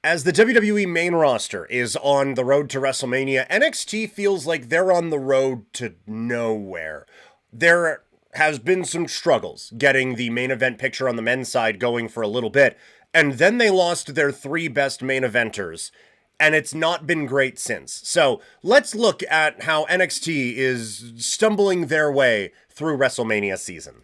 As the WWE main roster is on the road to WrestleMania, NXT feels like they're on the road to nowhere. There has been some struggles getting the main event picture on the men's side going for a little bit, and then they lost their three best main eventers, and it's not been great since. So let's look at how NXT is stumbling their way through WrestleMania season.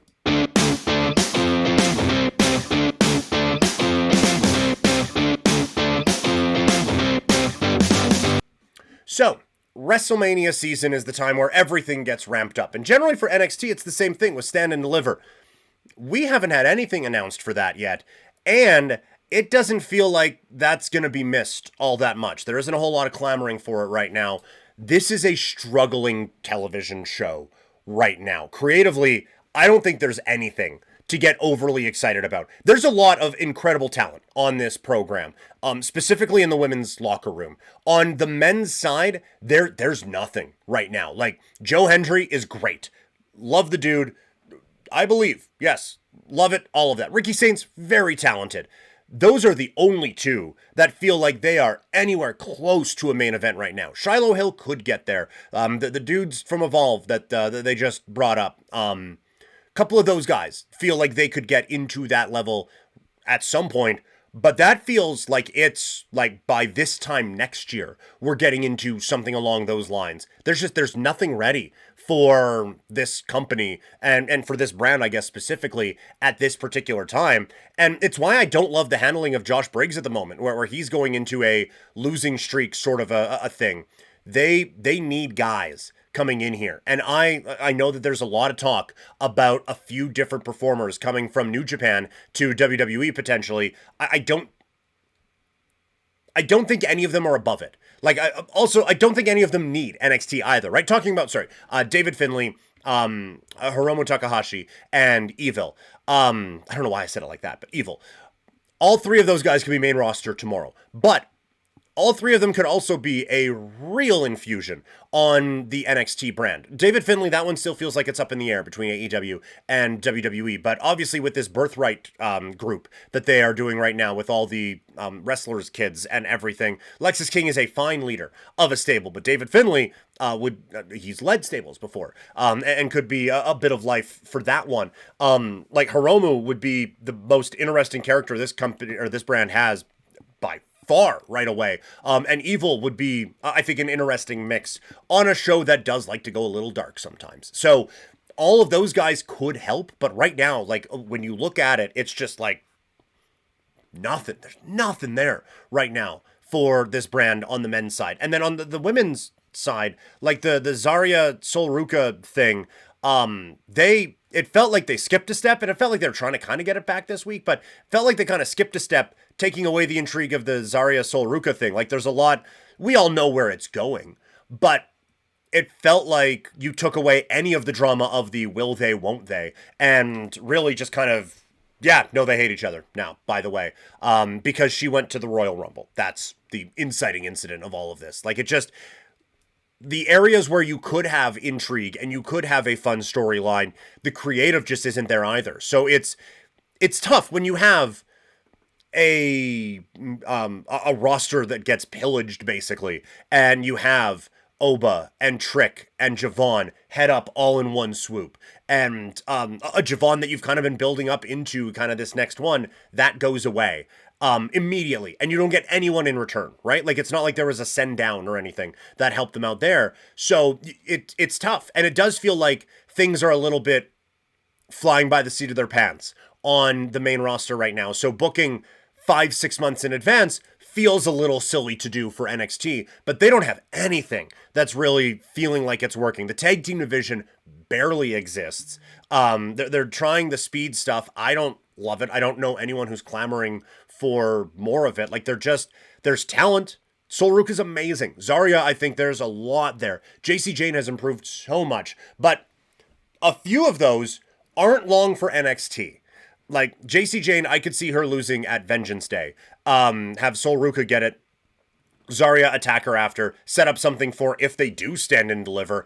So, WrestleMania season is the time where everything gets ramped up. And generally for NXT, it's the same thing with Stand and Deliver. We haven't had anything announced for that yet. And it doesn't feel like that's going to be missed all that much. There isn't a whole lot of clamoring for it right now. This is a struggling television show right now. Creatively, I don't think there's anything to get overly excited about. There's a lot of incredible talent on this program, specifically in the women's locker room. On the men's side, there's nothing right now. Like, Joe Hendry is great. Love the dude. I believe. Yes. Love it. All of that. Ricky Saints, very talented. Those are the only two that feel like they are anywhere close to a main event right now. Shiloh Hill could get there. The dudes from Evolve that they just brought up, couple of those guys feel like they could get into that level at some point, but that feels like it's like by this time next year, we're getting into something along those lines. There's nothing ready for this company and for this brand, I guess, specifically at this particular time. And it's why I don't love the handling of Josh Briggs at the moment, where he's going into a losing streak sort of a thing. They need guys coming in here. And I know that there's a lot of talk about a few different performers coming from New Japan to WWE potentially. I don't think any of them are above it. Like, I don't think any of them need NXT either, right? Talking about, David Finlay, Hiromu Takahashi, and Evil. I don't know why I said it like that, but Evil. All three of those guys can be main roster tomorrow. But all three of them could also be a real infusion on the NXT brand. David Finlay, that one still feels like it's up in the air between AEW and WWE. But obviously with this Birthright group that they are doing right now with all the wrestlers' kids and everything, Lexis King is a fine leader of a stable. But David Finlay he's led stables before and could be a bit of life for that one. Like Hiromu would be the most interesting character this company or this brand has by far right away. And Evil would be, I think, an interesting mix on a show that does like to go a little dark sometimes. So all of those guys could help, but right now, like, when you look at it, it's just like nothing. There's nothing there right now for this brand on the men's side. And then on the women's side, like the Zaria Sol Ruca thing, it felt like they skipped a step, and it felt like they were trying to kind of get it back this week, but felt like they kind of skipped a step, taking away the intrigue of the Zaria Sol Ruca thing. Like, there's a lot, we all know where it's going, but it felt like you took away any of the drama of the will they, won't they, and really just kind of, yeah, no, they hate each other now, by the way, because she went to the Royal Rumble. That's the inciting incident of all of this. Like, it just, the areas where you could have intrigue and you could have a fun storyline, the creative just isn't there either. So it's tough when you have a roster that gets pillaged basically, and you have Oba and Trick and Javon head up all in one swoop, and a Javon that you've kind of been building up into kind of this next one that goes away immediately, and you don't get anyone in return, right? Like, it's not like there was a send down or anything that helped them out there. So it's tough, and it does feel like things are a little bit flying by the seat of their pants on the main roster right now. So booking 5-6 months in advance feels a little silly to do for NXT, but they don't have anything that's really feeling like it's working. The tag team division barely exists. They're trying the speed stuff. I don't love it. I don't know anyone who's clamoring for more of it. Like, there's talent. Sol Ruca is amazing. Zaria, I think there's a lot there. JC Jane has improved so much, but a few of those aren't long for NXT. Like, JC Jane, I could see her losing at Vengeance Day. Have Sol Ruca get it. Zaria attack her after. Set up something for if they do stand and deliver.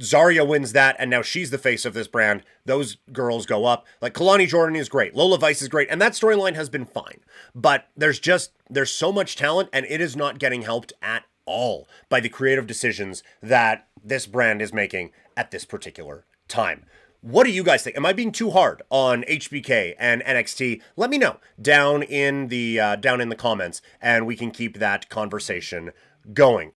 Zaria wins that, and now she's the face of this brand. Those girls go up. Like, Kalani Jordan is great. Lola Vice is great. And that storyline has been fine. But there's so much talent, and it is not getting helped at all by the creative decisions that this brand is making at this particular time. What do you guys think? Am I being too hard on HBK and NXT? Let me know down in the comments, and we can keep that conversation going.